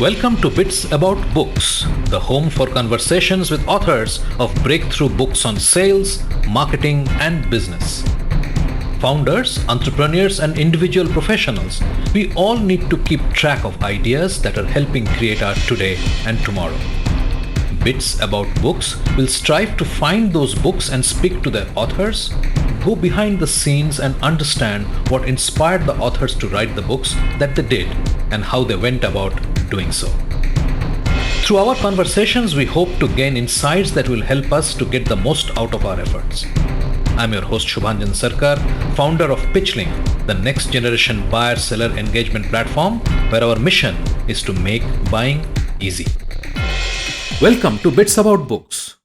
Welcome to Bits About Books, the home for conversations with authors of breakthrough books on sales, marketing, and business. Founders, entrepreneurs, and individual professionals, we all need to keep track of ideas that are helping create our today and tomorrow. Bits About Books will strive to find those books and speak to their authors, go behind the scenes and understand what inspired the authors to write the books that they did and how they went about doing so. Through our conversations, we hope to gain insights that will help us to get the most out of our efforts. I'm your host Shubhanjan Sarkar, founder of PitchLink, the next generation buyer-seller engagement platform where our mission is to make buying easy. Welcome to Bits About Books.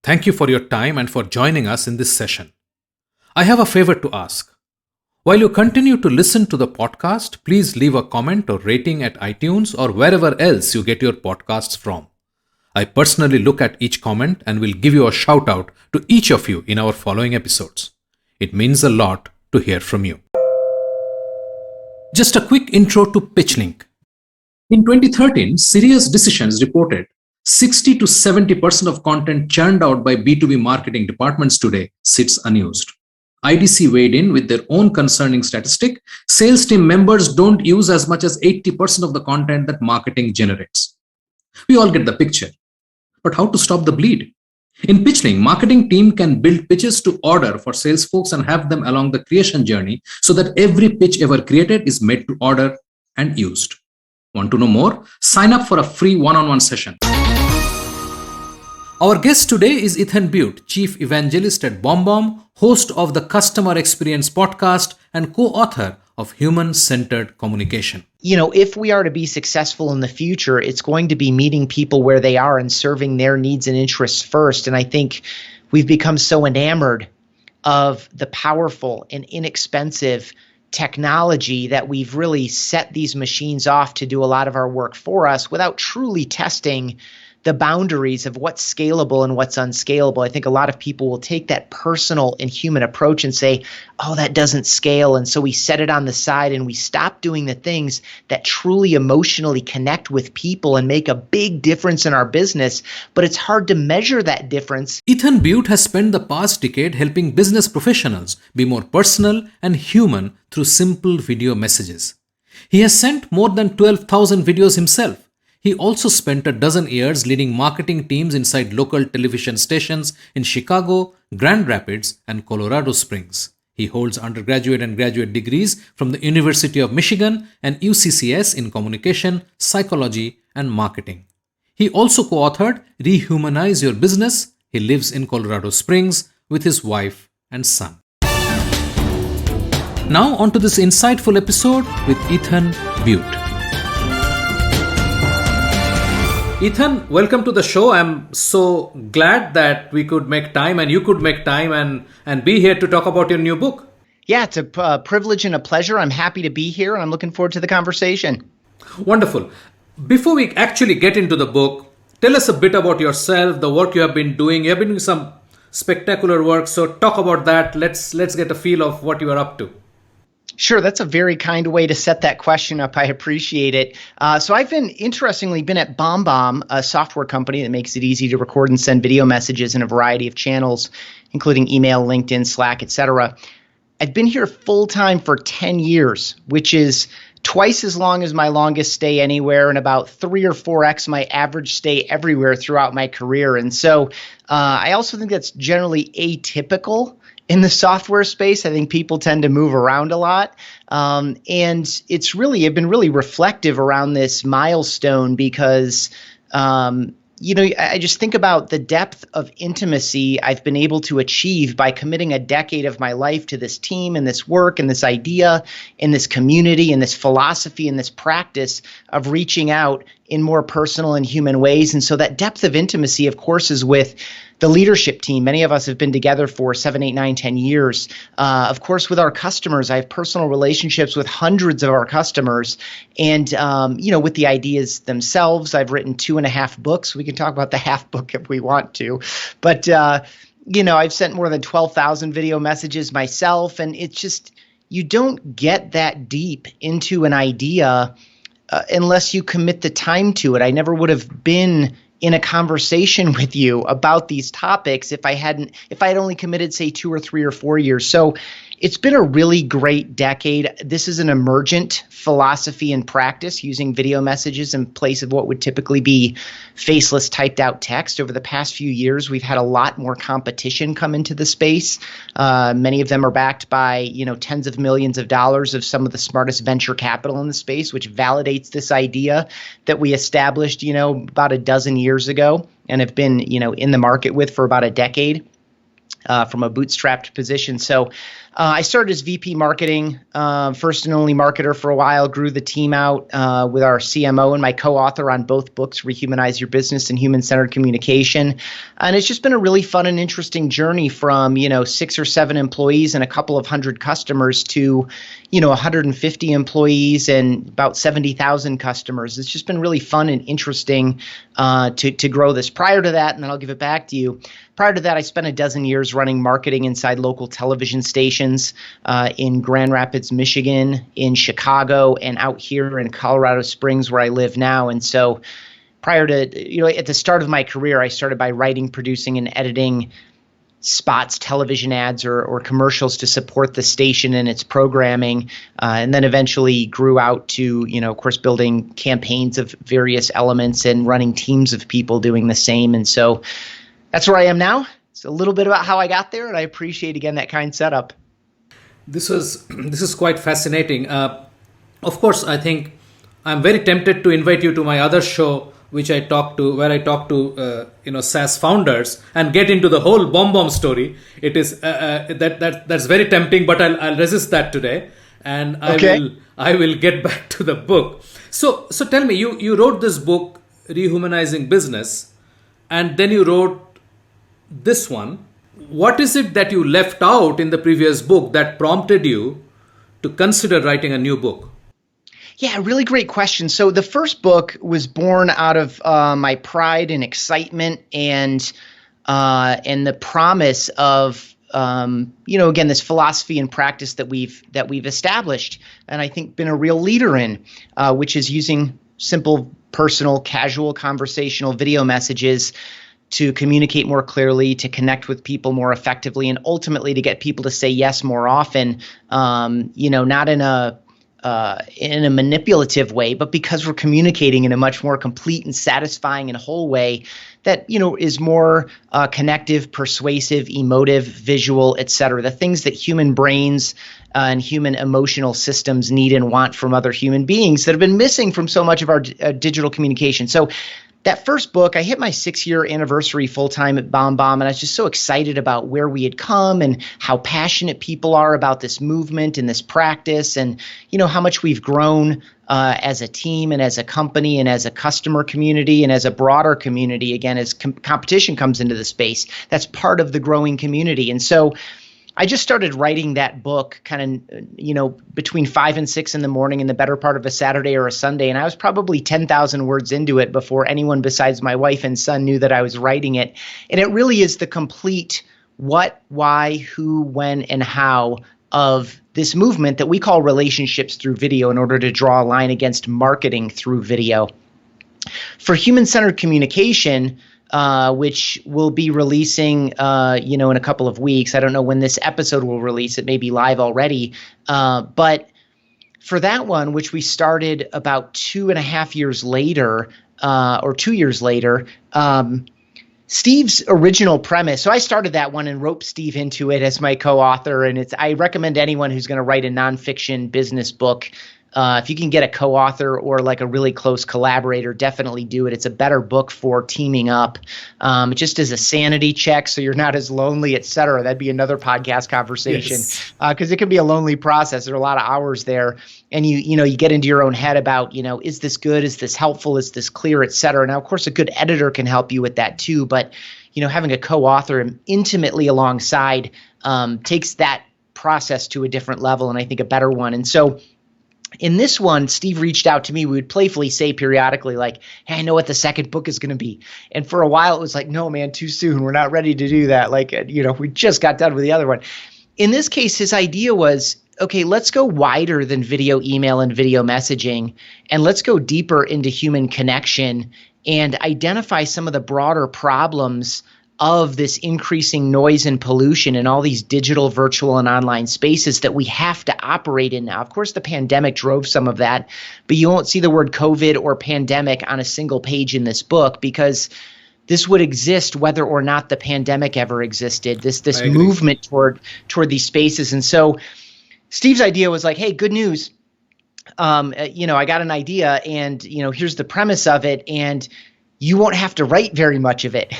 Thank you for your time and for joining us in this session. I have a favor to ask. While you continue to listen to the podcast, please leave a comment or rating at iTunes or wherever else you get your podcasts from. I personally look at each comment and will give you a shout out to each of you in our following episodes. It means a lot to hear from you. Just a quick intro to PitchLink. In 2013, Serious Decisions reported 60 to 70% of content churned out by B2B marketing departments today sits unused. IDC weighed in with their own concerning statistic. Sales team members don't use as much as 80% of the content that marketing generates. We all get the picture. But how to stop the bleed? In PitchLink, marketing team can build pitches to order for sales folks and have them along the creation journey so that every pitch ever created is made to order and used. Want to know more? Sign up for a free one-on-one session. Our guest today is Beute, Chief Evangelist at BombBomb, host of the Customer Experience podcast, and co-author of Human-Centered Communication. If we are to be successful in the future, it's going to be meeting people where they are and serving their needs and interests first. And I think we've become so enamored of the powerful and inexpensive technology that we've really set these machines off to do a lot of our work for us without truly testing the boundaries of what's scalable and what's unscalable. I think a lot of people will take that personal and human approach and say, oh, that doesn't scale. And so we set it on the side and we stop doing the things that truly emotionally connect with people and make a big difference in our business. But it's hard to measure that difference. Beute has spent the past decade helping business professionals be more personal and human through simple video messages. He has sent more than 12,000 videos himself. He also spent a dozen years leading marketing teams inside local television stations in Chicago, Grand Rapids, and Colorado Springs. He holds undergraduate and graduate degrees from the University of Michigan and UCCS in communication, psychology, and marketing. He also co-authored Rehumanize Your Business. He lives in Colorado Springs with his wife and son. Now on to this insightful episode with Beute. Ethan, welcome to the show. I'm so glad that we could make time and you could make time and be here to talk about your new book. Yeah, it's a privilege and a pleasure. I'm happy to be here and I'm looking forward to the conversation. Wonderful. Before we actually get into the book, tell us a bit about yourself, the work you have been doing. You have been doing some spectacular work, so talk about that. Let's get a feel of what you are up to. Sure, that's a very kind way to set that question up. I appreciate it. So I've interestingly been at BombBomb, a software company that makes it easy to record and send video messages in a variety of channels, including email, LinkedIn, Slack, etc. I've been here full-time for 10 years, which is twice as long as my longest stay anywhere and about 3 or 4x my average stay everywhere throughout my career. And so I also think that's generally atypical in the software space. I think people tend to move around a lot. And I've been really reflective around this milestone because, I just think about the depth of intimacy I've been able to achieve by committing a decade of my life to this team and this work and this idea and this community and this philosophy and this practice of reaching out in more personal and human ways. And so that depth of intimacy, of course, is with the leadership team. Many of us have been together for 7, 8, 9, 10 years. Of course, with our customers, I have personal relationships with hundreds of our customers. And, with the ideas themselves, I've written 2.5 books. We can talk about the half book if we want to. But, I've sent more than 12,000 video messages myself. And it's just, you don't get that deep into an idea unless you commit the time to it. I never would have been in a conversation with you about these topics if I had only committed, say, 2 or 3 or 4 years. So it's been a really great decade. This is an emergent philosophy and practice, using video messages in place of what would typically be faceless typed out text. Over the past few years, we've had a lot more competition come into the space. Many of them are backed by, tens of millions of dollars of some of the smartest venture capital in the space, which validates this idea that we established, about a dozen years ago and have been, in the market with for about a decade. From a bootstrapped position. So I started as VP marketing, first and only marketer for a while, grew the team out with our CMO and my co-author on both books, Rehumanize Your Business and Human-Centered Communication. And it's just been a really fun and interesting journey from, 6 or 7 employees and a couple of hundred customers to, 150 employees and about 70,000 customers. It's just been really fun and interesting to grow this. Prior to that, and then I'll give it back to you. Prior to that, I spent a dozen years running marketing inside local television stations in Grand Rapids, Michigan, in Chicago, and out here in Colorado Springs, where I live now. And so prior to, at the start of my career, I started by writing, producing, and editing spots, television ads, or commercials to support the station and its programming, and then eventually grew out to, of course, building campaigns of various elements and running teams of people doing the same. And so that's where I am now. It's a little bit about how I got there, and I appreciate, again, that kind setup. This is quite fascinating. Of course, I think I'm very tempted to invite you to my other show, where I talk to SaaS founders and get into the whole BombBomb story. It is that's very tempting, but I'll resist that today, and I will get back to the book. So tell me, you wrote this book, Rehumanizing Business, and then you wrote this one. What is it that you left out in the previous book that prompted you to consider writing a new book? Yeah, really great question. So the first book was born out of my pride and excitement and the promise of again, this philosophy and practice that we've established, and I think been a real leader in, which is using simple, personal, casual, conversational video messages to communicate more clearly, to connect with people more effectively, and ultimately to get people to say yes more often. Not in a manipulative way, but because we're communicating in a much more complete and satisfying and whole way that, is more connective, persuasive, emotive, visual, et cetera. The things that human brains and human emotional systems need and want from other human beings that have been missing from so much of our digital communication. So that first book, I hit my 6-year anniversary full-time at BombBomb, and I was just so excited about where we had come and how passionate people are about this movement and this practice, and how much we've grown as a team and as a company and as a customer community and as a broader community, again, as competition comes into the space. That's part of the growing community. And so I just started writing that book kind of, between 5 and 6 in the morning in the better part of a Saturday or a Sunday. And I was probably 10,000 words into it before anyone besides my wife and son knew that I was writing it. And it really is the complete what, why, who, when, and how of this movement that we call relationships through video, in order to draw a line against marketing through video. For human-centered communication, which we'll be releasing, in a couple of weeks. I don't know when this episode will release. It may be live already. But for that one, which we started about 2.5 years later, or 2 years later, Steve's original premise. So I started that one and roped Steve into it as my co-author. And I recommend anyone who's going to write a nonfiction business book, if you can get a co-author or like a really close collaborator, definitely do it. It's a better book for teaming up, just as a sanity check, so you're not as lonely, et cetera. That'd be another podcast conversation, because it can be a lonely process. There are a lot of hours there, and you get into your own head about, is this good? Is this helpful? Is this clear, et cetera? Now, of course, a good editor can help you with that too, but having a co-author intimately alongside takes that process to a different level, and I think a better one. And so in this one, Steve reached out to me. We would playfully say periodically, like, hey, I know what the second book is going to be. And for a while, it was like, no, man, too soon. We're not ready to do that. Like, we just got done with the other one. In this case, his idea was, okay, let's go wider than video, email, and video messaging, and let's go deeper into human connection and identify some of the broader problems of this increasing noise and pollution in all these digital, virtual, and online spaces that we have to operate in now. Of course, the pandemic drove some of that, but you won't see the word COVID or pandemic on a single page in this book because this would exist whether or not the pandemic ever existed, this movement toward these spaces. And so Steve's idea was like, hey, good news. I got an idea and, here's the premise of it. And you won't have to write very much of it.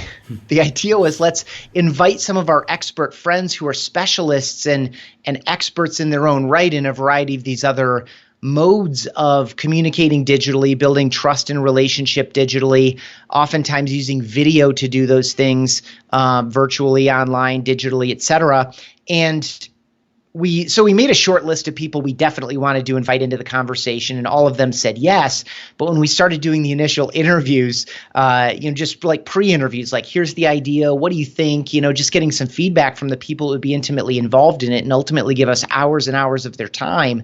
The idea was let's invite some of our expert friends who are specialists and experts in their own right in a variety of these other modes of communicating digitally, building trust and relationship digitally, oftentimes using video to do those things, virtually, online, digitally, et cetera. And we made a short list of people we definitely wanted to invite into the conversation, and all of them said yes. But when we started doing the initial interviews, just like pre-interviews, like here's the idea, what do you think? Just getting some feedback from the people who would be intimately involved in it and ultimately give us hours and hours of their time.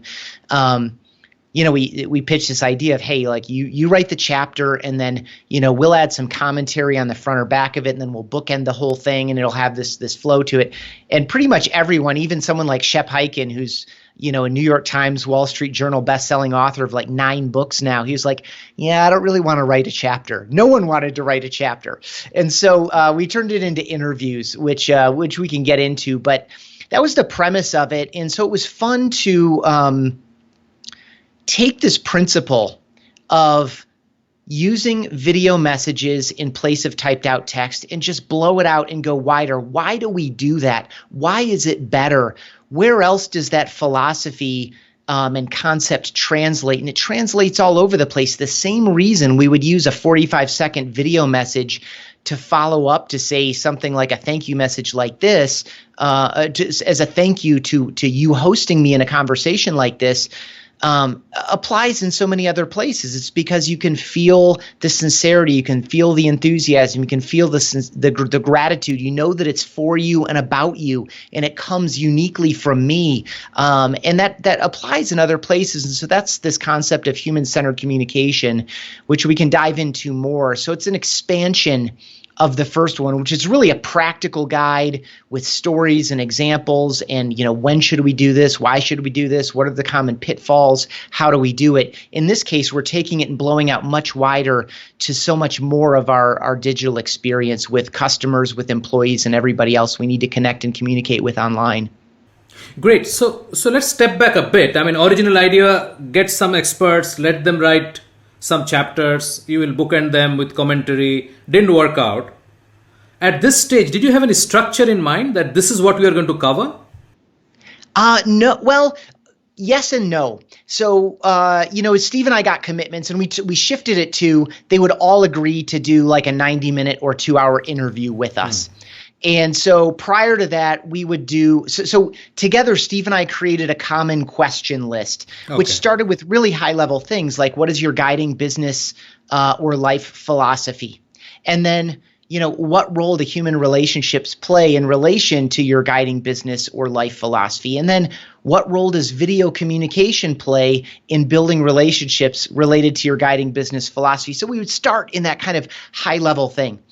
We pitched this idea of, hey, like you write the chapter and then, we'll add some commentary on the front or back of it, and then we'll bookend the whole thing and it'll have this flow to it. And pretty much everyone, even someone like Shep Hyken, who's, a New York Times, Wall Street Journal bestselling author of like 9 books now, he was like, yeah, I don't really want to write a chapter. No one wanted to write a chapter. And so we turned it into interviews, which we can get into, but that was the premise of it. And so it was fun to take this principle of using video messages in place of typed out text and just blow it out and go wider. Why do we do that? Why is it better? Where else does that philosophy and concept translate? And it translates all over the place. The same reason we would use a 45-second video message to follow up to say something like a thank you message like this, as a thank you to you hosting me in a conversation like this, applies in so many other places. It's because you can feel the sincerity, you can feel the enthusiasm, you can feel the gratitude. You know that it's for you and about you, and it comes uniquely from me. And that applies in other places. And so that's this concept of human-centered communication, which we can dive into more. So it's an expansion of the first one, which is really a practical guide with stories and examples and, when should we do this? Why should we do this? What are the common pitfalls? How do we do it? In this case, we're taking it and blowing out much wider to so much more of our digital experience with customers, with employees, and everybody else we need to connect and communicate with online. Great. So let's step back a bit. I mean, original idea, get some experts, let them write some chapters, you will bookend them with commentary, didn't work out. At this stage, did you have any structure in mind that this is what we are going to cover? No. Well, yes and no. So, Steve and I got commitments and we shifted it to, they would all agree to do like a 90-minute or 2-hour interview with us. And so prior to that, we would do, so together, Steve and I created a common question list, which started with really high level things like, what is your guiding business or life philosophy? And then, what role do human relationships play in relation to your guiding business or life philosophy? And then what role does video communication play in building relationships related to your guiding business philosophy? So we would start in that kind of high level thing.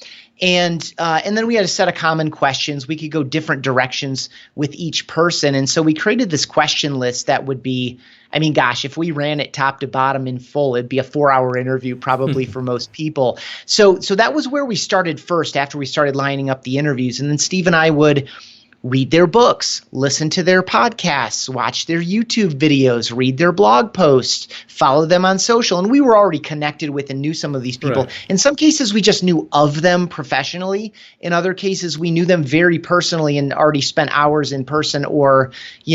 And then we had a set of common questions. We could go different directions with each person. And so we created this question list that would be, if we ran it top to bottom in full, it'd be a 4-hour interview probably for most people. So that was where we started first after we started lining up the interviews. And then Steve and I would read their books, listen to their podcasts, watch their YouTube videos, read their blog posts, follow them on social. And we were already connected with and knew some of these people. Right. In some cases, we just knew of them professionally. In other cases, we knew them very personally and already spent hours in person or,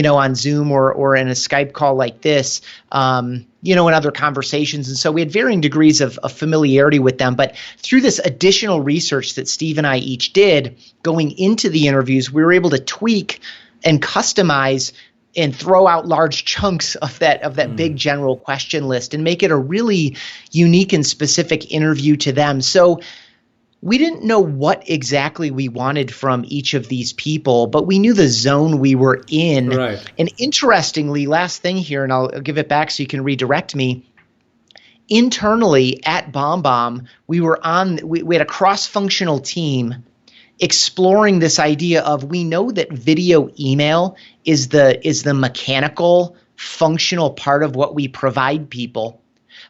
on Zoom or in a Skype call like this, in other conversations. And so we had varying degrees of familiarity with them. But through this additional research that Steve and I each did going into the interviews, we were able to tweak and customize and throw out large chunks of that big general question list and make it a really unique and specific interview to them. So we didn't know what exactly we wanted from each of these people, but we knew the zone we were in. Right. And interestingly, last thing here, and I'll give it back so you can redirect me. Internally at BombBomb, we had a cross-functional team exploring this idea of, we know that video email is the mechanical, functional part of what we provide people,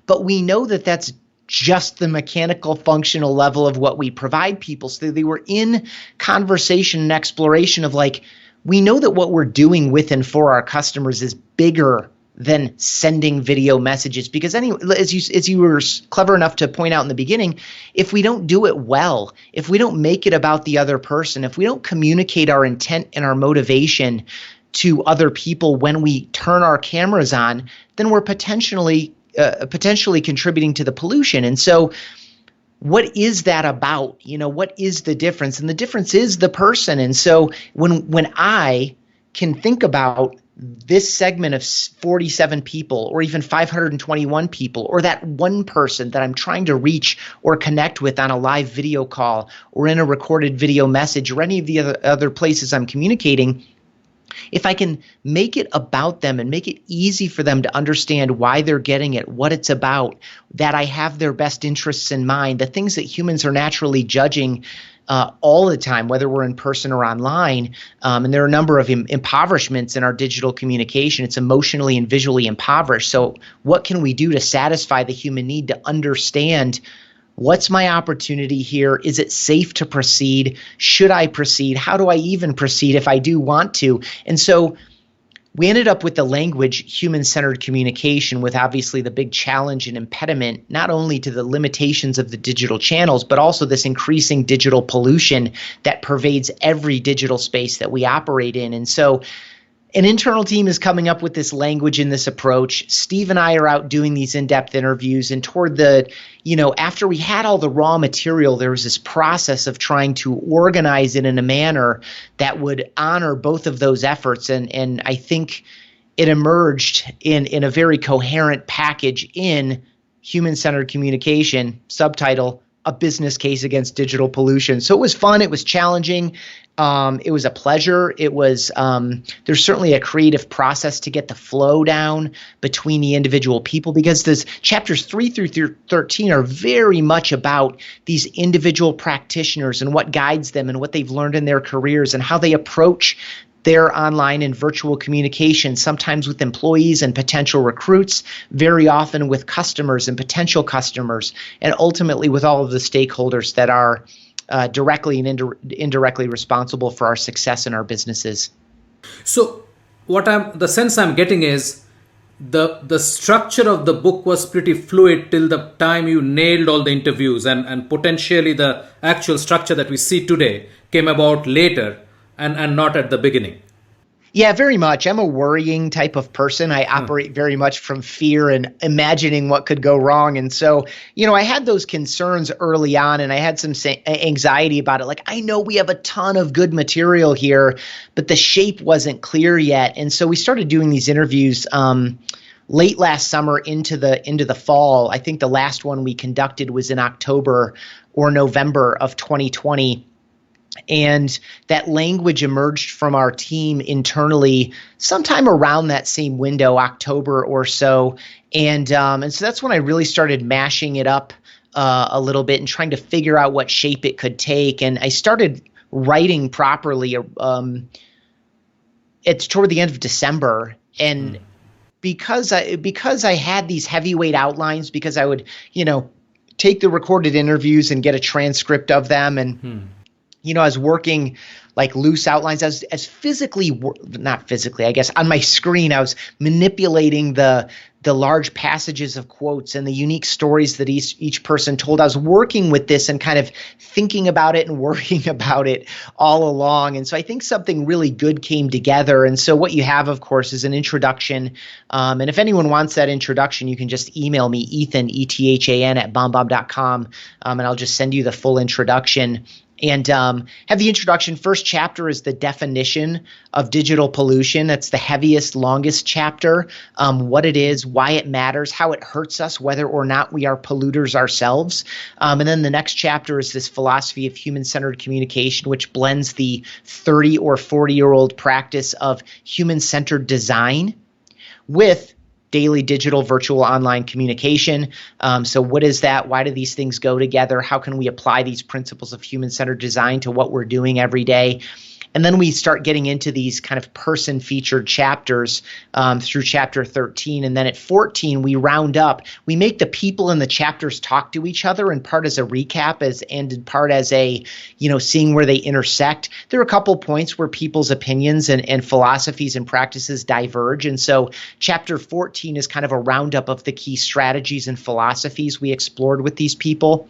but we know that that's just the mechanical, functional level of what we provide people. So they were in conversation and exploration of like, we know that what we're doing with and for our customers is bigger than sending video messages, because anyway, as you were clever enough to point out in the beginning, if we don't do it well, if we don't make it about the other person, if we don't communicate our intent and our motivation to other people when we turn our cameras on, then we're potentially contributing to the pollution. And so what is that about? What is the difference? And the difference is the person. And so when I can think about this segment of 47 people, or even 521 people, or that one person that I'm trying to reach or connect with on a live video call or in a recorded video message or any of the other places I'm communicating, if I can make it about them and make it easy for them to understand why they're getting it, what it's about, that I have their best interests in mind, the things that humans are naturally judging all the time, whether we're in person or online. And there are a number of impoverishments in our digital communication. It's emotionally and visually impoverished. So what can we do to satisfy the human need to understand, what's my opportunity here? Is it safe to proceed? Should I proceed? How do I even proceed if I do want to? And so we ended up with the language human-centered communication, with obviously the big challenge and impediment, not only to the limitations of the digital channels, but also this increasing digital pollution that pervades every digital space that we operate in. And so an internal team is coming up with this language and this approach. Steve and I are out doing these in-depth interviews, and toward the, after we had all the raw material, there was this process of trying to organize it in a manner that would honor both of those efforts. And I think it emerged in a very coherent package in Human-Centered Communication, subtitle, A Business Case Against Digital Pollution. So it was fun. It was challenging. It was a pleasure. It was, there's certainly a creative process to get the flow down between the individual people, because this chapters 3 through 13 are very much about these individual practitioners and what guides them and what they've learned in their careers and how they approach their online and virtual communication, sometimes with employees and potential recruits, very often with customers and potential customers, and ultimately with all of the stakeholders that are directly and indirectly responsible for our success in our businesses. So the sense I'm getting is the structure of the book was pretty fluid till the time you nailed all the interviews, and potentially the actual structure that we see today came about later and not at the beginning. Yeah, very much. I'm a worrying type of person. I operate very much from fear and imagining what could go wrong. And so, I had those concerns early on, and I had some anxiety about it. Like, I know we have a ton of good material here, but the shape wasn't clear yet. And so we started doing these interviews late last summer into the fall. I think the last one we conducted was in October or November of 2020. And that language emerged from our team internally sometime around that same window, October or so. And so that's when I really started mashing it up a little bit and trying to figure out what shape it could take. And I started writing properly it's toward the end of December. And because I had these heavyweight outlines, because I would, take the recorded interviews and get a transcript of them, and I was working like loose outlines. I was not physically, I guess, on my screen, I was manipulating the large passages of quotes and the unique stories that each person told. I was working with this and kind of thinking about it and worrying about it all along. And so I think something really good came together. And so what you have, of course, is an introduction. And if anyone wants that introduction, you can just email me, Ethan, ETHAN, @bombbomb.com, and I'll just send you the full introduction. And have the introduction. First chapter is the definition of digital pollution. That's the heaviest, longest chapter. What it is, why it matters, how it hurts us, whether or not we are polluters ourselves. And then the next chapter is this philosophy of human-centered communication, which blends the 30 or 40-year-old practice of human-centered design with daily digital virtual online communication. So what is that? Why do these things go together? How can we apply these principles of human-centered design to what we're doing every day? And then we start getting into these kind of person-featured chapters through chapter 13. And then at 14, we round up. We make the people in the chapters talk to each other, in part as a recap, and in part as a, seeing where they intersect. There are a couple points where people's opinions and philosophies and practices diverge. And so chapter 14 is kind of a roundup of the key strategies and philosophies we explored with these people.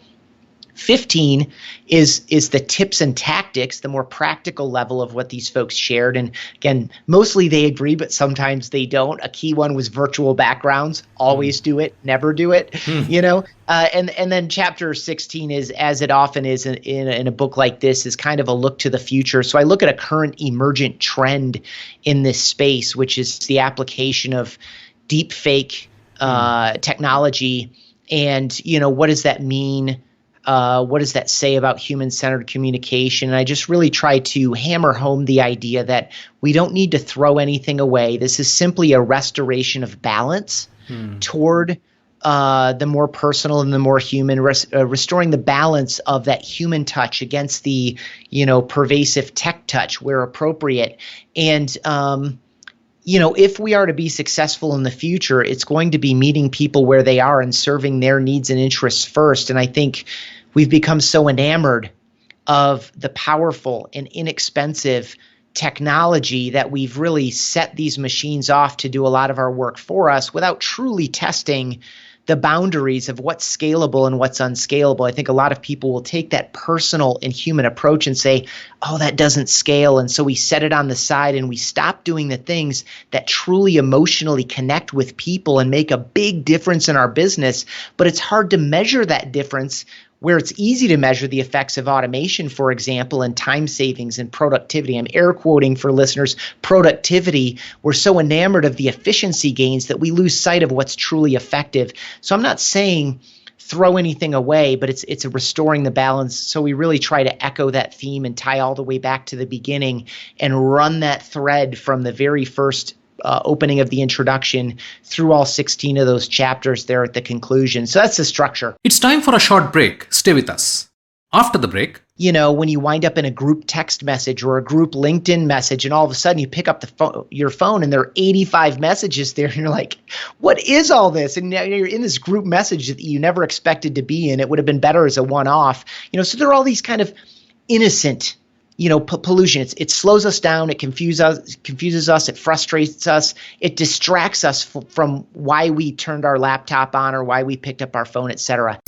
15 is the tips and tactics, the more practical level of what these folks shared. And again, mostly they agree, but sometimes they don't. A key one was virtual backgrounds. Always do it, never do it, And then chapter 16 is, as it often is in a book like this, is kind of a look to the future. So I look at a current emergent trend in this space, which is the application of deep fake technology. And, what does that mean? What does that say about human-centered communication? And I just really try to hammer home the idea that we don't need to throw anything away. This is simply a restoration of balance toward the more personal and the more human, restoring the balance of that human touch against the, pervasive tech touch where appropriate. And if we are to be successful in the future, it's going to be meeting people where they are and serving their needs and interests first. And I think we've become so enamored of the powerful and inexpensive technology that we've really set these machines off to do a lot of our work for us without truly testing the boundaries of what's scalable and what's unscalable. I think a lot of people will take that personal and human approach and say, oh, that doesn't scale. And so we set it on the side and we stop doing the things that truly emotionally connect with people and make a big difference in our business. But it's hard to measure that difference where it's easy to measure the effects of automation, for example, and time savings and productivity. I'm air quoting for listeners, productivity. We're so enamored of the efficiency gains that we lose sight of what's truly effective. So I'm not saying throw anything away, but it's a restoring the balance. So we really try to echo that theme and tie all the way back to the beginning and run that thread from the very first opening of the introduction through all 16 of those chapters there at the conclusion. So that's the structure. It's time for a short break. Stay with us. After the break, when you wind up in a group text message or a group LinkedIn message, and all of a sudden you pick up your phone and there are 85 messages there, and you're like, what is all this? And now you're in this group message that you never expected to be in. It would have been better as a one-off. So there are all these kind of innocent pollution. It slows us down. It confuses us. It frustrates us. It distracts us from why we turned our laptop on or why we picked up our phone, etc.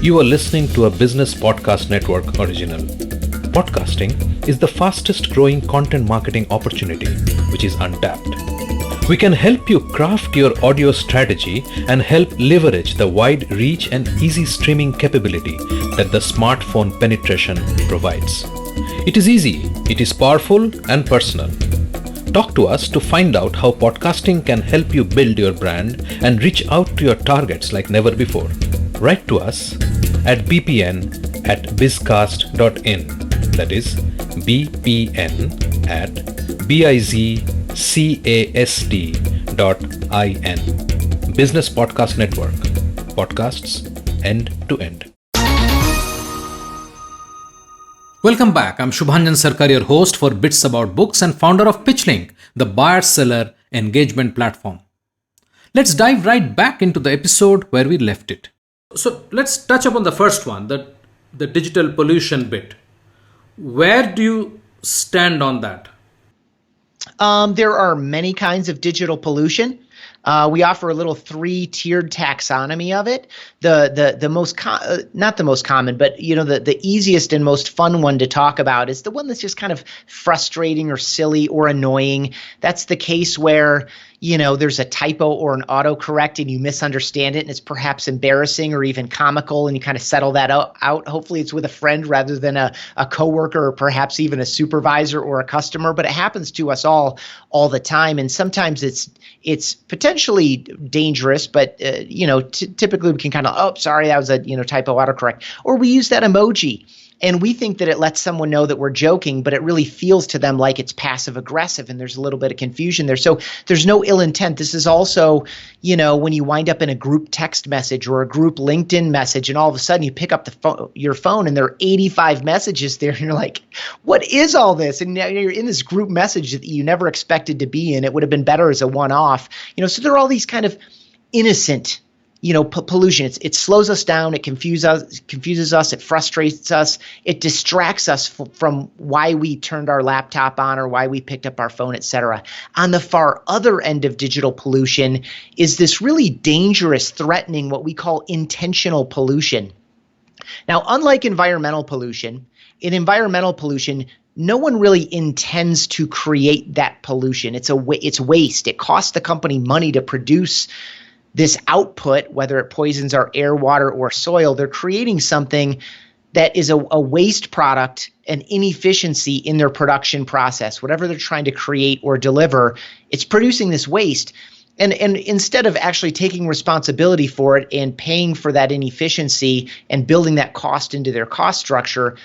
You are listening to a Business Podcast Network original. Podcasting is the fastest growing content marketing opportunity, which is untapped. We can help you craft your audio strategy and help leverage the wide reach and easy streaming capability that the smartphone penetration provides. It is easy, it is powerful and personal. Talk to us to find out how podcasting can help you build your brand and reach out to your targets like never before. Write to us at bpn@bizcast.in. That is bpn@bizcast.in. Business Podcast Network. Podcasts end to end. welcome back. I'm Shubhanjan Sarkar, your host for Bits About Books and founder of PitchLink, the buyer-seller engagement platform. Let's dive right back into the episode where we left it. So let's touch upon the first one, the digital pollution bit. Where do you stand on that? There are many kinds of digital pollution. We offer a little 3-tiered taxonomy of it. The most not the most common, but the easiest and most fun one to talk about is the one that's just kind of frustrating or silly or annoying. That's the case where there's a typo or an autocorrect and you misunderstand it and it's perhaps embarrassing or even comical, and you kind of settle that out. Hopefully it's with a friend rather than a coworker or perhaps even a supervisor or a customer, but it happens to us all the time. And sometimes it's potentially dangerous, but typically we can kind of, oh, sorry, that was a typo, autocorrect. Or we use that emoji and we think that it lets someone know that we're joking, but it really feels to them like it's passive aggressive, and there's a little bit of confusion there. So there's no ill intent. This is also, when you wind up in a group text message or a group LinkedIn message, and all of a sudden you pick up your phone and there are 85 messages there, and you're like, what is all this? And now you're in this group message that you never expected to be in. It would have been better as a one-off. So there are all these kind of innocent pollution. It slows us down. It confuses us. It frustrates us. It distracts us from why we turned our laptop on or why we picked up our phone, etc. On the far other end of digital pollution is this really dangerous, threatening, what we call intentional pollution. Now, unlike environmental pollution, in environmental pollution, no one really intends to create that pollution. It's waste. It costs the company money to produce this output, whether it poisons our air, water, or soil. They're creating something that is a waste product, an inefficiency in their production process. Whatever they're trying to create or deliver, it's producing this waste. And instead of actually taking responsibility for it and paying for that inefficiency and building that cost into their cost structure,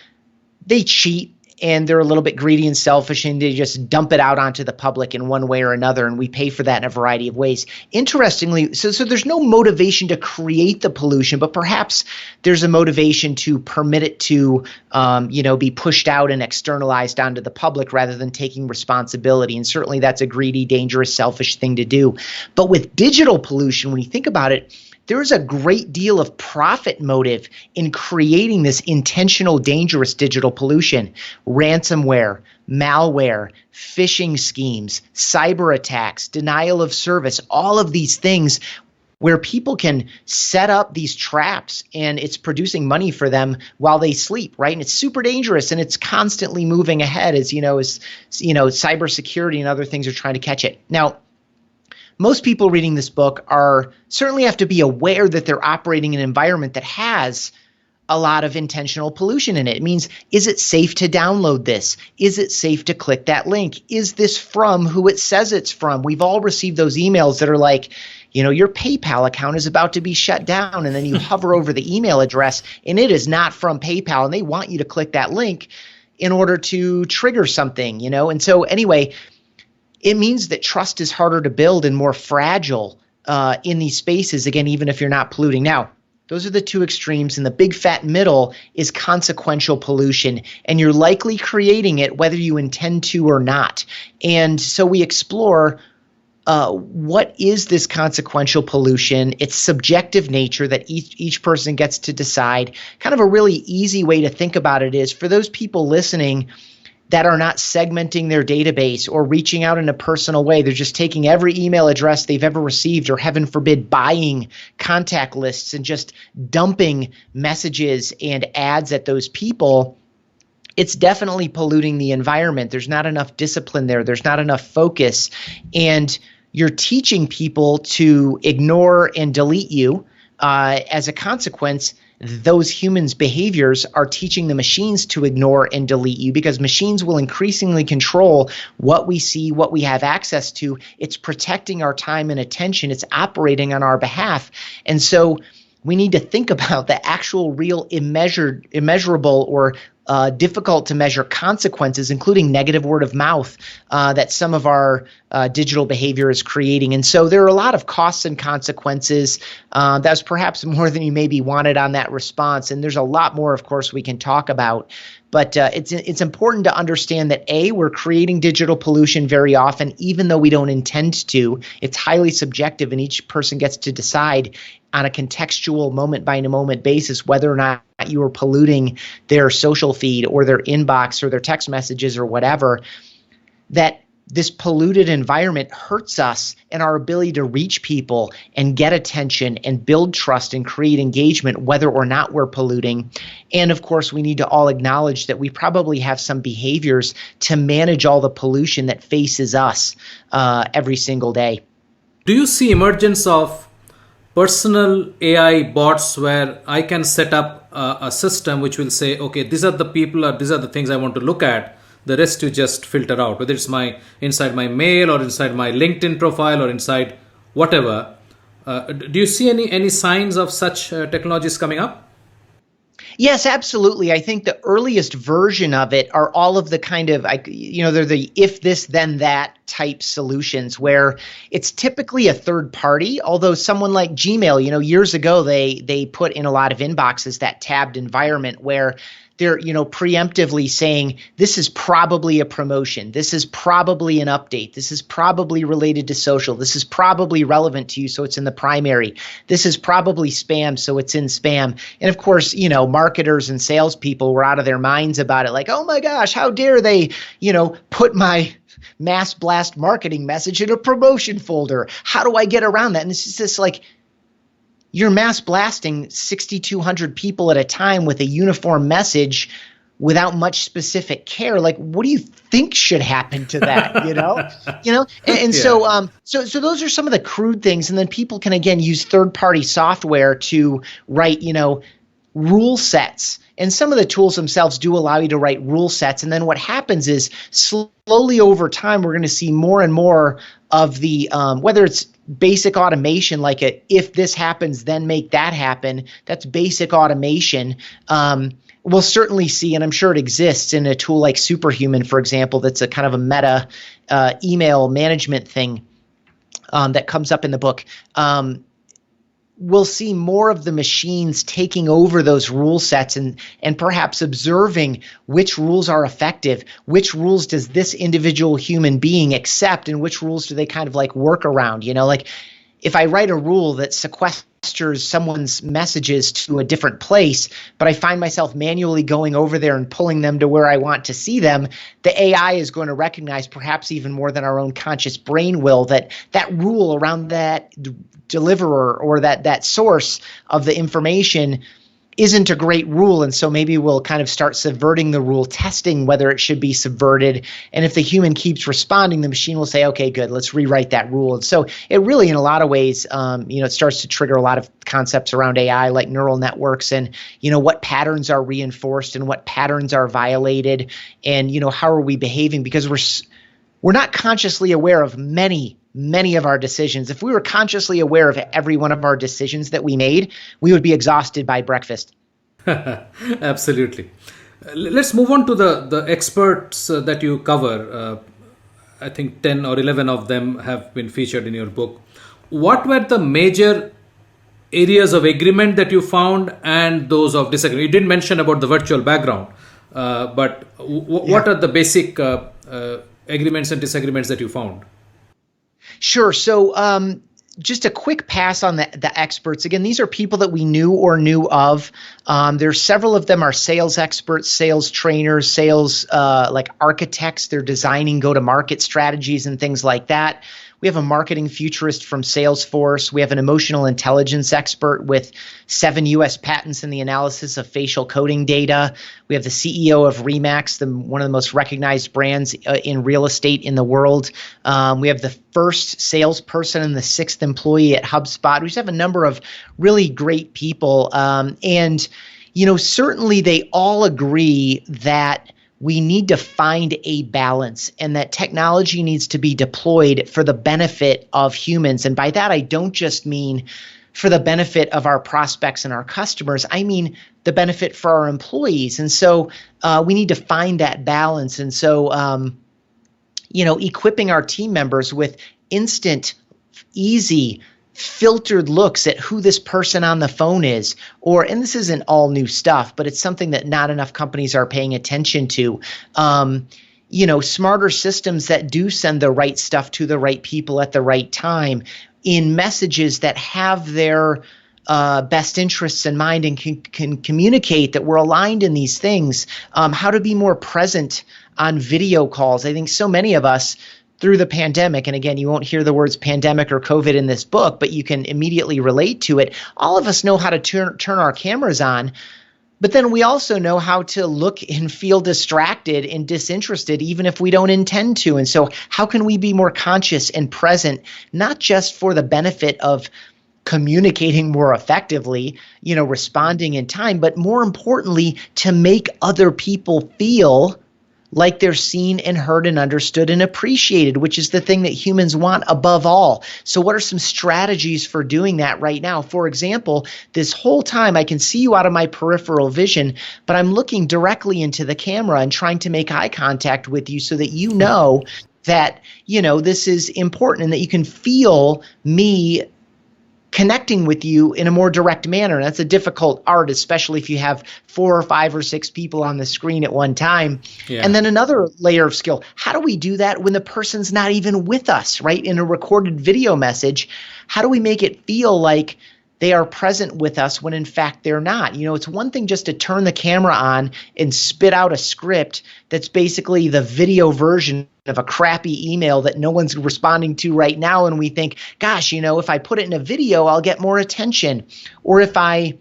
they cheat. And they're a little bit greedy and selfish, and they just dump it out onto the public in one way or another, and we pay for that in a variety of ways. Interestingly, so there's no motivation to create the pollution, but perhaps there's a motivation to permit it to be pushed out and externalized onto the public rather than taking responsibility. And certainly that's a greedy, dangerous, selfish thing to do. But with digital pollution, when you think about it, there is a great deal of profit motive in creating this intentional, dangerous digital pollution. Ransomware, malware, phishing schemes, cyber attacks, denial of service, all of these things where people can set up these traps and it's producing money for them while they sleep, right? And it's super dangerous and it's constantly moving ahead as cybersecurity and other things are trying to catch it. Now, most people reading this book certainly have to be aware that they're operating in an environment that has a lot of intentional pollution in it. It means, is it safe to download this? Is it safe to click that link? Is this from who it says it's from? We've all received those emails that are like, your PayPal account is about to be shut down, and then you hover over the email address and it is not from PayPal, and they want you to click that link in order to trigger something, And so anyway, it means that trust is harder to build and more fragile in these spaces, again, even if you're not polluting. Now, those are the two extremes, and the big fat middle is consequential pollution, and you're likely creating it whether you intend to or not. And so we explore what is this consequential pollution, its subjective nature that each person gets to decide. Kind of a really easy way to think about it is for those people listening that are not segmenting their database or reaching out in a personal way. They're just taking every email address they've ever received, or heaven forbid, buying contact lists and just dumping messages and ads at those people. It's definitely polluting the environment. There's not enough discipline there. There's not enough focus. And you're teaching people to ignore and delete you. As a consequence, those humans' behaviors are teaching the machines to ignore and delete you, because machines will increasingly control what we see, what we have access to. It's protecting our time and attention. It's operating on our behalf. And so we need to think about the actual real immeasurable or difficult to measure consequences, including negative word of mouth that some of our digital behavior is creating. And so there are a lot of costs and consequences. That's perhaps more than you maybe wanted on that response. And there's a lot more, of course, we can talk about. But it's important to understand that we're creating digital pollution very often, even though we don't intend to. It's highly subjective, and each person gets to decide on a contextual moment-by-moment basis whether or not you are polluting their social feed or their inbox or their text messages or whatever. That this polluted environment hurts us and our ability to reach people and get attention and build trust and create engagement, whether or not we're polluting. And of course, we need to all acknowledge that we probably have some behaviors to manage all the pollution that faces us every single day. Do you see emergence of personal AI bots where I can set up a system which will say, okay, these are the people or these are the things I want to look at. The rest you just filter out, whether it's inside my mail or inside my LinkedIn profile or inside whatever. Do you see any signs of such technologies coming up? Yes, absolutely. I think the earliest version of it are all of the kind of, they're the if this, then that type solutions where it's typically a third party, although someone like Gmail, years ago, they put in a lot of inboxes that tabbed environment where they're, preemptively saying, this is probably a promotion. This is probably an update. This is probably related to social. This is probably relevant to you, so it's in the primary. This is probably spam, so it's in spam. And of course, marketers and salespeople were out of their minds about it. Like, oh my gosh, how dare they, put my mass blast marketing message in a promotion folder? How do I get around that? And it's just this like, you're mass blasting 6,200 people at a time with a uniform message without much specific care. Like, what do you think should happen to that? So those are some of the crude things. And then people can, again, use third-party software to write, rule sets. And some of the tools themselves do allow you to write rule sets. And then what happens is slowly over time, we're going to see more and more of the, whether it's basic automation, like if this happens, then make that happen. That's basic automation. We'll certainly see, and I'm sure it exists in a tool like Superhuman, for example, that's a kind of a meta email management thing that comes up in the book. We'll see more of the machines taking over those rule sets and perhaps observing which rules are effective, which rules does this individual human being accept, and which rules do they kind of like work around. Like if I write a rule that sequesters someone's messages to a different place, but I find myself manually going over there and pulling them to where I want to see them, the AI is going to recognize, perhaps even more than our own conscious brain will, that rule around that deliverer or that source of the information isn't a great rule. And so maybe we'll kind of start subverting the rule, testing whether it should be subverted. And if the human keeps responding, the machine will say, okay, good, let's rewrite that rule. And so it really, in a lot of ways, it starts to trigger a lot of concepts around AI, like neural networks and, what patterns are reinforced and what patterns are violated and, how are we behaving? Because we're not consciously aware of many of our decisions. If we were consciously aware of every one of our decisions that we made, we would be exhausted by breakfast. Absolutely. Let's move on to the experts that you cover. I think 10 or 11 of them have been featured in your book. What were the major areas of agreement that you found and those of disagreement? You didn't mention about the virtual background, but what are the basic agreements and disagreements that you found? Sure. So just a quick pass on the experts. Again, these are people that we knew or knew of. There's several of them are sales experts, sales trainers, sales like architects. They're designing go-to-market strategies and things like that. We have a marketing futurist from Salesforce. We have an emotional intelligence expert with 7 U.S. patents in the analysis of facial coding data. We have the CEO of Remax, one of the most recognized brands in real estate in the world. We have the first salesperson and the 6th employee at HubSpot. We just have a number of really great people. And certainly they all agree that we need to find a balance and that technology needs to be deployed for the benefit of humans. And by that, I don't just mean for the benefit of our prospects and our customers. I mean the benefit for our employees. And so we need to find that balance. And so, equipping our team members with instant, easy, filtered looks at who this person on the phone is, and this isn't all new stuff, but it's something that not enough companies are paying attention to. Smarter systems that do send the right stuff to the right people at the right time in messages that have their best interests in mind and can communicate that we're aligned in these things. How to be more present on video calls. I think so many of us through the pandemic, and again, you won't hear the words pandemic or COVID in this book, but you can immediately relate to it. All of us know how to turn our cameras on, But then we also know how to look and feel distracted and disinterested, even if we don't intend to. And so how can we be more conscious and present, not just for the benefit of communicating more effectively, responding in time, but more importantly, to make other people feel like they're seen and heard and understood and appreciated, which is the thing that humans want above all. So what are some strategies for doing that right now? For example, this whole time I can see you out of my peripheral vision, but I'm looking directly into the camera and trying to make eye contact with you so that you know that, this is important and that you can feel me connecting with you in a more direct manner. And that's a difficult art, especially if you have 4 or 5 or 6 people on the screen at one time. Yeah. And then another layer of skill. How do we do that when the person's not even with us, right? In a recorded video message, how do we make it feel like they are present with us when in fact they're not? It's one thing just to turn the camera on and spit out a script that's basically the video version of a crappy email that no one's responding to right now. And we think, gosh, if I put it in a video, I'll get more attention. Or if I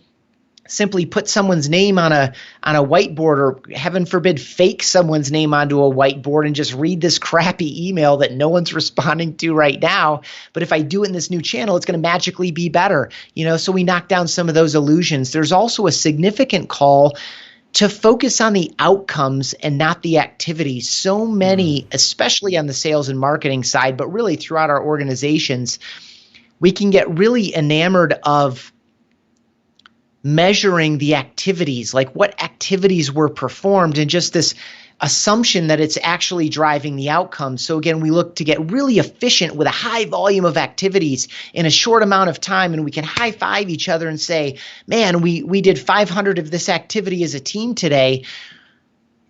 simply put someone's name on a whiteboard, or heaven forbid, fake someone's name onto a whiteboard and just read this crappy email that no one's responding to right now. But if I do it in this new channel, it's going to magically be better. So we knock down some of those illusions. There's also a significant call to focus on the outcomes and not the activities. So many, especially on the sales and marketing side, but really throughout our organizations, we can get really enamored of measuring the activities, like what activities were performed, and just this assumption that it's actually driving the outcome. So again, we look to get really efficient with a high volume of activities in a short amount of time, and we can high five each other and say, man, we did 500 of this activity as a team today.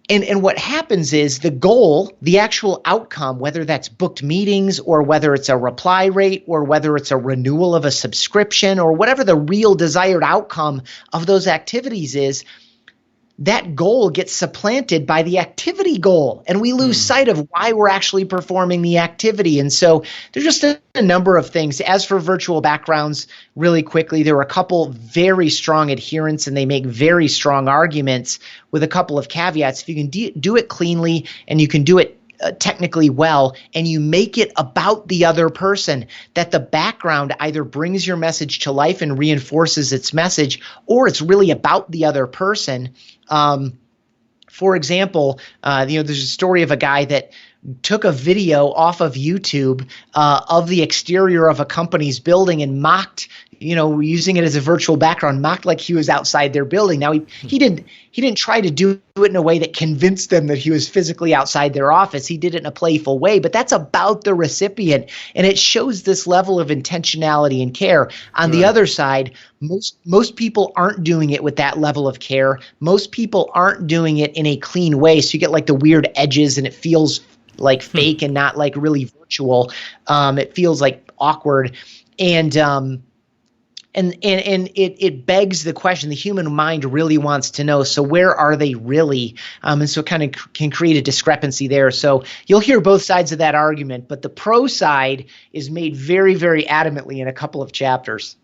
And what happens is the goal, the actual outcome, whether that's booked meetings or whether it's a reply rate or whether it's a renewal of a subscription or whatever the real desired outcome of those activities is, that goal gets supplanted by the activity goal, and we lose sight of why we're actually performing the activity. And so there's just a number of things. As for virtual backgrounds, really quickly, there are a couple very strong adherents, and they make very strong arguments with a couple of caveats. If you can do it cleanly and you can do it technically well, and you make it about the other person, that the background either brings your message to life and reinforces its message, or it's really about the other person. For example, there's a story of a guy that took a video off of YouTube of the exterior of a company's building and mocked, using it as a virtual background, mocked like he was outside their building. Now he didn't try to do it in a way that convinced them that he was physically outside their office. He did it in a playful way, but that's about the recipient, and it shows this level of intentionality and care. On the other side, most people aren't doing it with that level of care. Most people aren't doing it in a clean way, so you get like the weird edges, and it feels like fake and not like really virtual. It feels like awkward, and it begs the question. The human mind really wants to know, so where are they really? And so it kind of can create a discrepancy there. So you'll hear both sides of that argument, but the pro side is made very, very adamantly in a couple of chapters.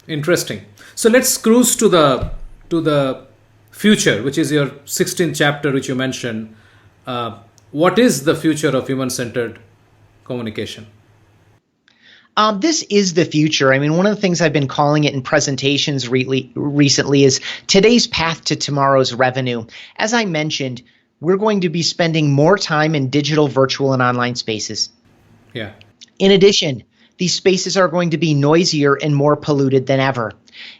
Interesting. So let's cruise to the future, which is your 16th chapter, which you mentioned. What is the future of human-centered communication? This is the future. I mean, one of the things I've been calling it in presentations recently is today's path to tomorrow's revenue. As I mentioned, we're going to be spending more time in digital, virtual, and online spaces. Yeah. In addition, these spaces are going to be noisier and more polluted than ever.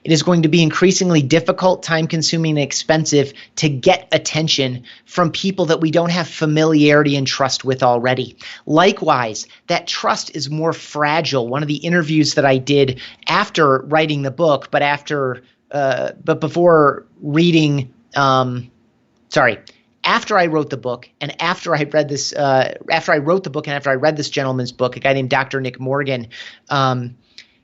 It is going to be increasingly difficult, time-consuming, and expensive to get attention from people that we don't have familiarity and trust with already. Likewise, that trust is more fragile. One of the interviews that I did after writing the book, but before reading, after I wrote the book and after I read this, after I wrote the book and after I read this gentleman's book, a guy named Dr. Nick Morgan,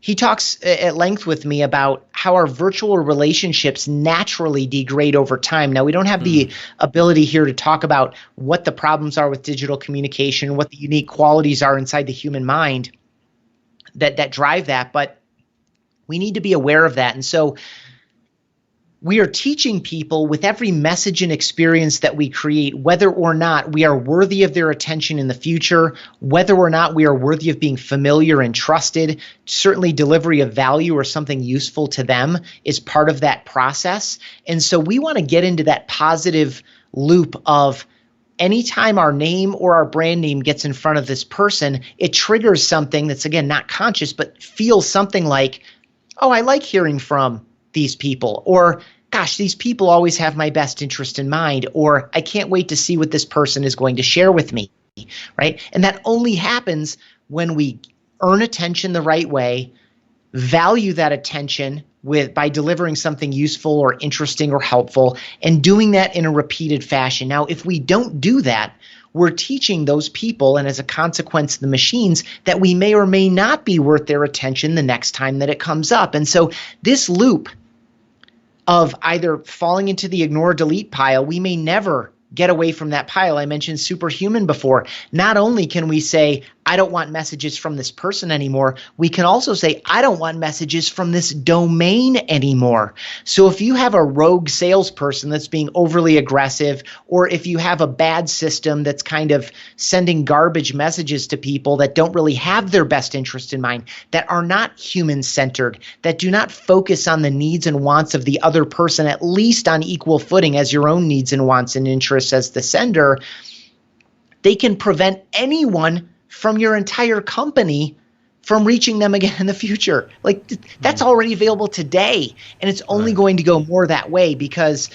he talks at length with me about how our virtual relationships naturally degrade over time. Now, we don't have the ability here to talk about what the problems are with digital communication, what the unique qualities are inside the human mind that drive that, but we need to be aware of that. And so we are teaching people with every message and experience that we create, whether or not we are worthy of their attention in the future, whether or not we are worthy of being familiar and trusted. Certainly delivery of value or something useful to them is part of that process. And so we want to get into that positive loop of anytime our name or our brand name gets in front of this person, it triggers something that's, again, not conscious, but feels something like, oh, I like hearing from these people, or gosh, these people always have my best interest in mind, or I can't wait to see what this person is going to share with me, right? And that only happens when we earn attention the right way, value that attention by delivering something useful or interesting or helpful, and doing that in a repeated fashion. Now, if we don't do that, we're teaching those people, and as a consequence, the machines, that we may or may not be worth their attention the next time that it comes up. And so this loop of either falling into the ignore delete pile, we may never get away from that pile. I mentioned superhuman before. Not only can we say, I don't want messages from this person anymore, we can also say, I don't want messages from this domain anymore. So if you have a rogue salesperson that's being overly aggressive, or if you have a bad system that's kind of sending garbage messages to people that don't really have their best interest in mind, that are not human-centered, that do not focus on the needs and wants of the other person, at least on equal footing as your own needs and wants and interests as the sender, they can prevent anyone from your entire company from reaching them again in the future. Like that's already available today, and it's only going to go more that way because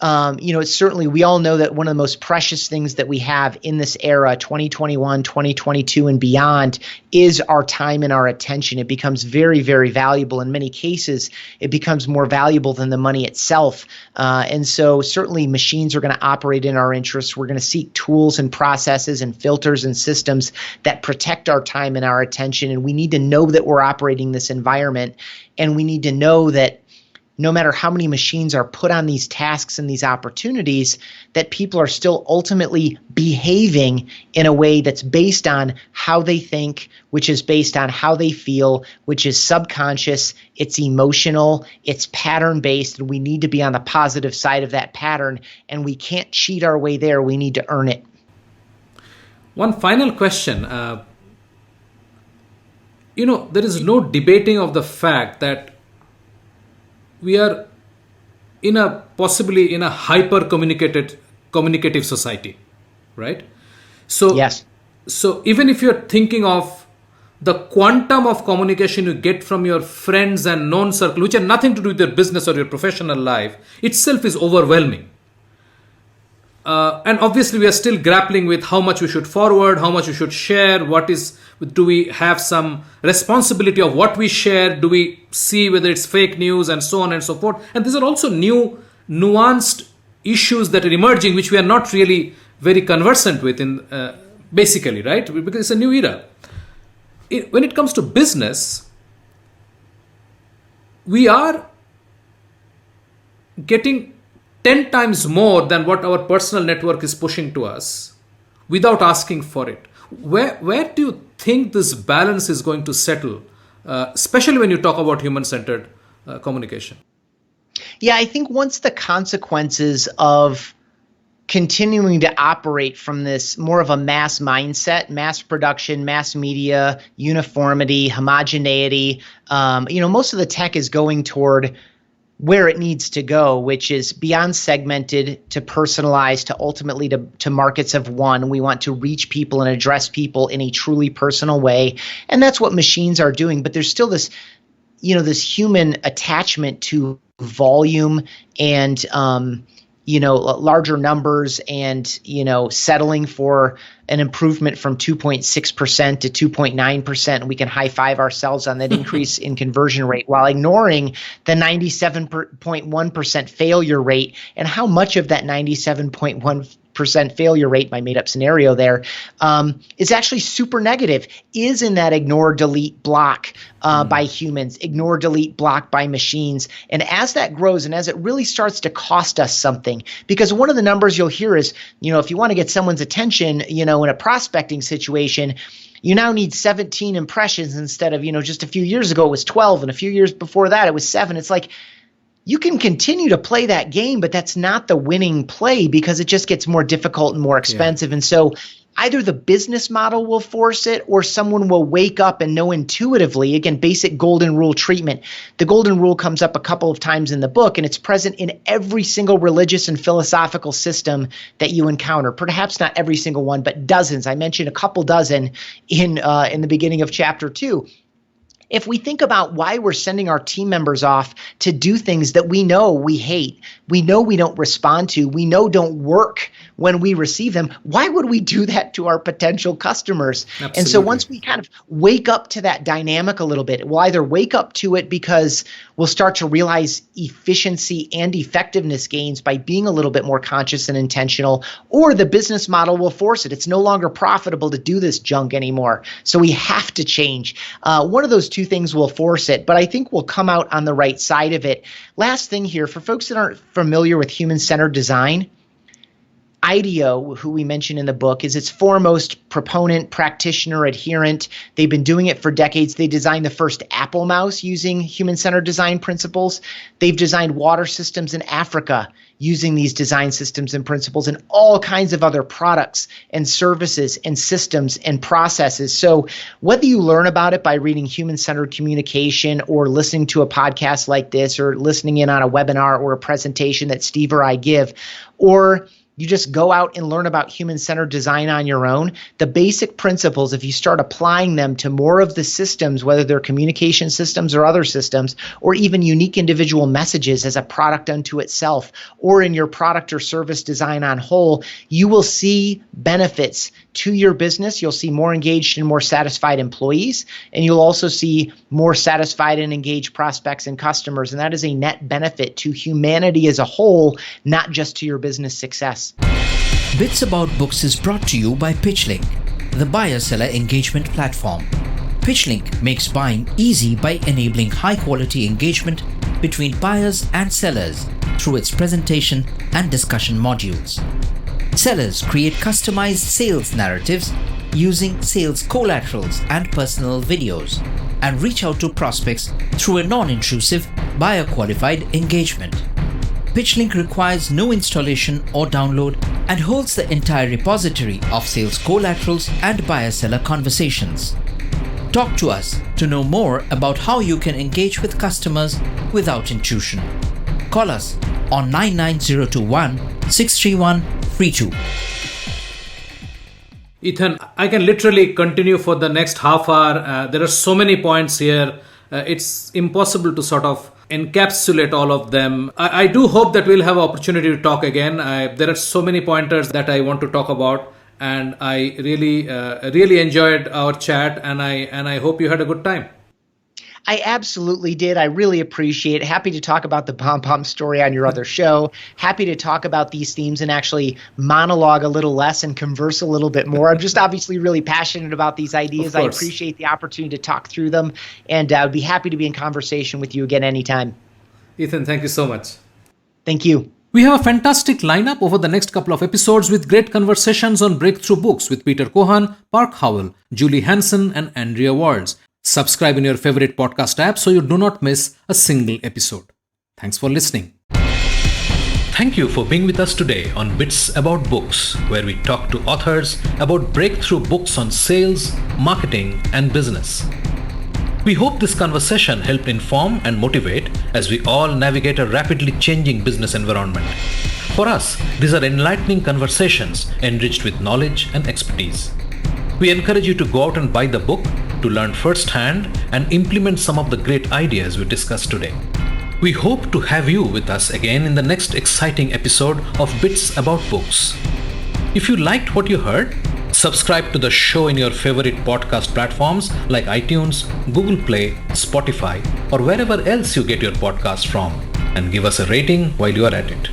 it's certainly, we all know that one of the most precious things that we have in this era, 2021, 2022 and beyond, is our time and our attention. It becomes very, very valuable. In many cases, it becomes more valuable than the money itself. And so certainly machines are going to operate in our interests. We're going to seek tools and processes and filters and systems that protect our time and our attention. And we need to know that we're operating this environment. And we need to know that no matter how many machines are put on these tasks and these opportunities, that people are still ultimately behaving in a way that's based on how they think, which is based on how they feel, which is subconscious, it's emotional, it's pattern-based, and we need to be on the positive side of that pattern, and we can't cheat our way there. We need to earn it. One final question. There is no debating of the fact that we are possibly in a hyper communicative society, right? So yes. So even if you're thinking of the quantum of communication you get from your friends and known circle, which have nothing to do with your business or your professional life, itself is overwhelming. And obviously we are still grappling with how much we should forward, how much we should share, do we have some responsibility of what we share, do we see whether it's fake news and so on and so forth. And these are also new nuanced issues that are emerging, which we are not really very conversant with basically, right? Because it's a new era. When it comes to business, we are getting 10 times more than what our personal network is pushing to us without asking for it. Where do you think this balance is going to settle, especially when you talk about human-centered communication? Yeah, I think once the consequences of continuing to operate from this more of a mass mindset, mass production, mass media, uniformity, homogeneity, most of the tech is going toward where it needs to go, which is beyond segmented to personalized to ultimately to markets of one. We want to reach people and address people in a truly personal way. And that's what machines are doing. But there's still this, this human attachment to volume and, larger numbers and, settling for an improvement from 2.6% to 2.9%. We can high five ourselves on that increase in conversion rate while ignoring the 97.1% failure rate, and how much of that 97.1% failure rate, my made up scenario there, is actually super negative, is in that ignore delete block by humans, ignore delete block by machines. And as that grows and as it really starts to cost us something, because one of the numbers you'll hear is, if you want to get someone's attention, in a prospecting situation, you now need 17 impressions instead of, just a few years ago it was 12, and a few years before that it was 7. It's like, you can continue to play that game, but that's not the winning play because it just gets more difficult and more expensive. And so either the business model will force it or someone will wake up and know intuitively, again, basic golden rule treatment. The golden rule comes up a couple of times in the book, and it's present in every single religious and philosophical system that you encounter. Perhaps not every single one, but dozens. I mentioned a couple dozen in the beginning of chapter 2. If we think about why we're sending our team members off to do things that we know we hate, we know we don't respond to, we know don't work when we receive them, why would we do that to our potential customers? Absolutely. And so once we kind of wake up to that dynamic a little bit, we'll either wake up to it because we'll start to realize efficiency and effectiveness gains by being a little bit more conscious and intentional, or the business model will force it. It's no longer profitable to do this junk anymore. So we have to change. One of those two things will force it, but I think we'll come out on the right side of it. Last thing here, for folks that aren't familiar with human-centered design, IDEO, who we mentioned in the book, is its foremost proponent, practitioner, adherent. They've been doing it for decades. They designed the first Apple mouse using human-centered design principles. They've designed water systems in Africa using these design systems and principles, and all kinds of other products and services and systems and processes. So whether you learn about it by reading Human-Centered Communication or listening to a podcast like this or listening in on a webinar or a presentation that Steve or I give, or you just go out and learn about human-centered design on your own, the basic principles, if you start applying them to more of the systems, whether they're communication systems or other systems, or even unique individual messages as a product unto itself, or in your product or service design on whole, you will see benefits to your business. You'll see more engaged and more satisfied employees, and you'll also see more satisfied and engaged prospects and customers. And that is a net benefit to humanity as a whole, not just to your business success. Bits About Books is brought to you by PitchLink, the buyer-seller engagement platform. PitchLink makes buying easy by enabling high-quality engagement between buyers and sellers through its presentation and discussion modules. Sellers create customized sales narratives using sales collaterals and personal videos and reach out to prospects through a non-intrusive, buyer-qualified engagement. PitchLink requires no installation or download and holds the entire repository of sales collaterals and buyer-seller conversations. Talk to us to know more about how you can engage with customers without intrusion. Call us on 99021 631 32. Ethan, I can literally continue for the next half hour. There are so many points here. It's impossible to sort of encapsulate all of them. I do hope that we'll have an opportunity to talk again. There are so many pointers that I want to talk about, and I really enjoyed our chat, and I hope you had a good time. I absolutely did. I really appreciate it. Happy to talk about the BombBomb story on your other show. Happy to talk about these themes and actually monologue a little less and converse a little bit more. I'm just obviously really passionate about these ideas. I appreciate the opportunity to talk through them, and I'd be happy to be in conversation with you again anytime. Ethan, thank you so much. Thank you. We have a fantastic lineup over the next couple of episodes with great conversations on breakthrough books with Peter Cohan, Park Howell, Julie Hansen, and Andrea Walls. Subscribe in your favorite podcast app so you do not miss a single episode. Thanks for listening. Thank you for being with us today on Bits About Books, where we talk to authors about breakthrough books on sales, marketing, and business. We hope this conversation helped inform and motivate as we all navigate a rapidly changing business environment. For us, these are enlightening conversations enriched with knowledge and expertise. We encourage you to go out and buy the book to learn firsthand and implement some of the great ideas we discussed today. We hope to have you with us again in the next exciting episode of Bits About Books. If you liked what you heard, subscribe to the show in your favorite podcast platforms like iTunes, Google Play, Spotify, or wherever else you get your podcast from, and give us a rating while you are at it.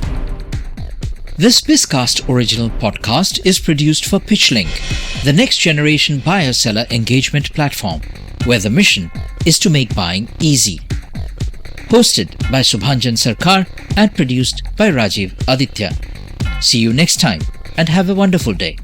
This Bizcast original podcast is produced for PitchLink, the next generation buyer-seller engagement platform, where the mission is to make buying easy. Hosted by Subhanjan Sarkar and produced by Rajiv Aditya. See you next time and have a wonderful day.